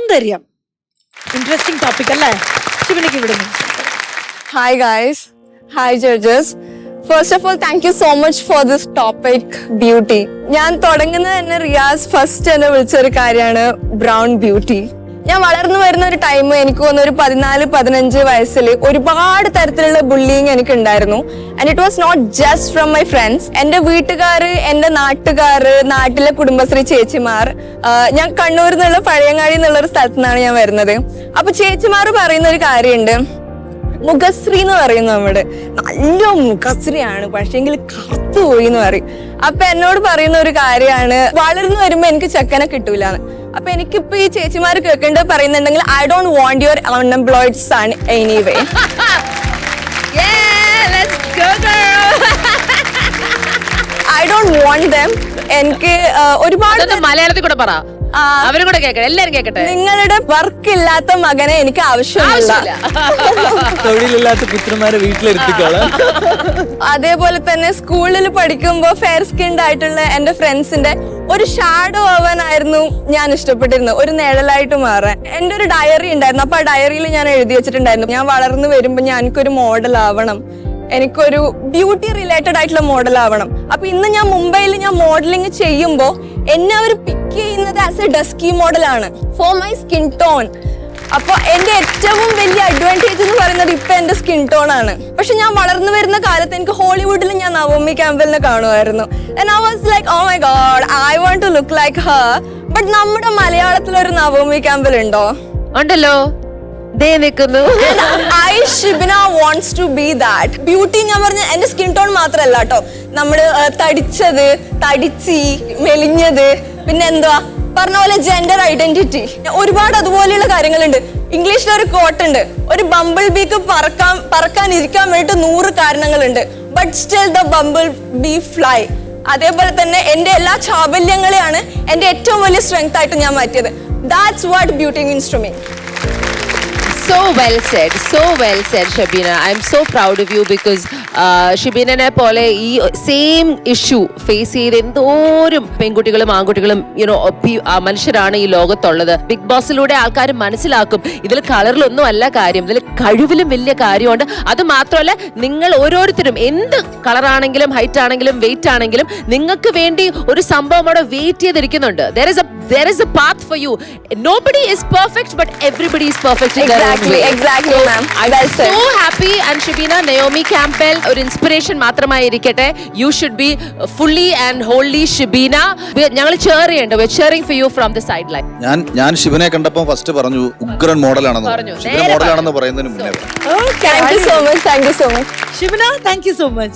സൗന്ദര്യം. Interesting topic അല്ലേ? ശിവനയ്ക്ക് വിടുന്നു. Hi guys. Hi judges. First of all, thank you so much for this topic, beauty. ഞാൻ തുടങ്ങുന്നത് തന്നെ റിയാസ് ഫസ്റ്റ് എന്നെ വിളിച്ചൊരു കാര്യമാണ് ബ്രൗൺ ബ്യൂട്ടി. ഞാൻ വളർന്നു വരുന്ന ഒരു ടൈം എനിക്ക് തോന്നുന്നു ഒരു 14-15 വയസ്സിൽ ഒരുപാട് തരത്തിലുള്ള ബുള്ളിങ് എനിക്ക് ഉണ്ടായിരുന്നു. And it was not just from my friends. എന്റെ വീട്ടുകാര്, എന്റെ നാട്ടുകാര്, നാട്ടിലെ കുടുംബശ്രീ ചേച്ചിമാർ. ഞാൻ കണ്ണൂരിൽ നിന്നുള്ള പഴയങ്ങാടി എന്നുള്ള ഒരു സ്ഥലത്തു നിന്നാണ് ഞാൻ വരുന്നത്. അപ്പൊ ചേച്ചിമാർ പറയുന്ന ഒരു കാര്യമുണ്ട്, മുഖശ്രീ എന്ന് പറയുന്നു. നമ്മുടെ നല്ല മുഖശ്രീയാണ്, പക്ഷെങ്കിൽ കറുത്തു പോയി എന്ന് പറയും. അപ്പൊ എന്നോട് പറയുന്ന ഒരു കാര്യമാണ്, വളർന്നു വരുമ്പോ എനിക്ക് ചെക്കനെ കിട്ടൂലെന്ന്. അപ്പൊ എനിക്കിപ്പോ ഈ ചേച്ചിമാർ കേൾക്കേണ്ടത് പറയുന്നുണ്ടെങ്കിൽ, I don't want your unemployed son anyway. I don't want them. എനിക്ക് ഒരുപാട് മലയാളത്തിൽ കൂടെ പറ, അവരും കൂടെ കേൾക്കട്ടെ, എല്ലാരും കേൾക്കട്ടെ. നിങ്ങളുടെ വർക്ക് ഇല്ലാത്ത മകനെ എനിക്ക് ആവശ്യമില്ല. തൊഴിലില്ലാത്ത പുത്രന്മാരെ വീട്ടിലെത്തിക്കോളാം. അതേപോലെ തന്നെ സ്കൂളിൽ പഠിക്കുമ്പോ ഫെയർ സ്കിൻഡ് ആയിട്ടുള്ള എന്റെ ഫ്രണ്ട്സിന്റെ ഒരു ഷാഡോ ആവാനായിരുന്നു ഞാൻ ഇഷ്ടപ്പെട്ടിരുന്നത്, ഒരു നിഴലായിട്ട് മാറാൻ. എന്റെ ഒരു ഡയറി ഉണ്ടായിരുന്നു. അപ്പൊ ആ ഡയറിയിൽ ഞാൻ എഴുതി വെച്ചിട്ടുണ്ടായിരുന്നു, ഞാൻ വളർന്നു വരുമ്പോ എനിക്കൊരു മോഡൽ ആവണം, എനിക്കൊരു ബ്യൂട്ടി റിലേറ്റഡ് ആയിട്ടുള്ള മോഡൽ ആവണം. അപ്പൊ ഇന്ന് ഞാൻ മുംബൈയിൽ ഞാൻ മോഡലിംഗ് ചെയ്യുമ്പോ എന്നെ അവർ പിക്ക് ചെയ്യുന്നത് ആസ് എ ഡസ്കി മോഡലാണ് ഫോർ മൈ സ്കിൻ ടോൺ. അപ്പൊ എന്റെ ഏറ്റവും വലിയ അഡ്വാൻറ്റേജ് എന്ന് പറയുന്നത് ഇപ്പൊ എന്റെ സ്കിൻ ടോൺ ആണ്. പക്ഷെ ഞാൻ വളർന്നു വരുന്ന കാലത്ത് എനിക്ക് ഹോളിവുഡിൽ ഞാൻ നവോമി ക്യാമ്പലിനെ കാണുമായിരുന്നു. And I was like, oh my god, I want to look like her. But നമ്മുടെ മലയാളത്തിലൊരു നവോമി ക്യാമ്പൽ ഉണ്ടോ? ഉണ്ടല്ലോ, Shibina wants to be that. Beauty ഞാൻ പറഞ്ഞ എന്റെ സ്കിൻ ടോൺ മാത്രല്ല കേട്ടോ, നമ്മള് തടിച്ചത്, തടിച്ചി, മെലിഞ്ഞത്, പിന്നെ എന്തുവാ പറഞ്ഞ പോലെ ജെൻഡർ ഐഡന്റിറ്റി, ഒരുപാട് അതുപോലെയുള്ള കാര്യങ്ങളുണ്ട്. ഇംഗ്ലീഷിലൊരു കോട്ട് ഉണ്ട്, ഒരു ബംബിൾ ബീക്ക് പറക്കാൻ ഇരിക്കാൻ വേണ്ടിട്ട് 100 കാരണങ്ങളുണ്ട്, but still the bumble bee fly. അതേപോലെ തന്നെ എന്റെ എല്ലാ ചാബല്യങ്ങളെയാണ് എന്റെ ഏറ്റവും വലിയ സ്ട്രെങ്ത് ആയിട്ട് ഞാൻ മാറ്റിയത്. That's what beauty means to me. So well said, Shabina. I'm so proud of you because ഷിബിനെ പോലെ ഈ സെയിം ഇഷ്യൂ ഫേസ് ചെയ്ത് എന്തോരം പെൺകുട്ടികളും ആൺകുട്ടികളും മനുഷ്യരാണ് ഈ ലോകത്തുള്ളത്. ബിഗ് ബോസിലൂടെ ആൾക്കാർ മനസ്സിലാക്കും ഇതിൽ കളറിലൊന്നും അല്ല കാര്യം, ഇതിൽ കഴിവിലും വലിയ കാര്യമുണ്ട്. അത് മാത്രമല്ല, നിങ്ങൾ ഓരോരുത്തരും എന്ത് കളറാണെങ്കിലും ഹൈറ്റ് ആണെങ്കിലും വെയിറ്റ് ആണെങ്കിലും നിങ്ങൾക്ക് വേണ്ടി ഒരു സംഭവം അവിടെ wait ചെയ്തിരിക്കുന്നുണ്ട്. There is a path for you. Nobody is perfect, but everybody is perfect in their own way. Exactly, ma'am. I'm so happy. And Shabina, Naomi Campbell, ഒരു inspiration മാത്രമായിരിക്കട്ടെ. You should be fully and wholly Shabina. ഞങ്ങൾ cheer ചെയ്യണ്ട. We're cheering for you from the sideline. ഞാൻ ശിവനെ കണ്ടപ്പോൾ first പറഞ്ഞു ഉഗ്രൻ മോഡലാണെന്ന്. ശിവന മോഡലാണെന്ന് പറയുന്നതിന് മുന്നേ. Thank you so much. ശിവന, thank you so much.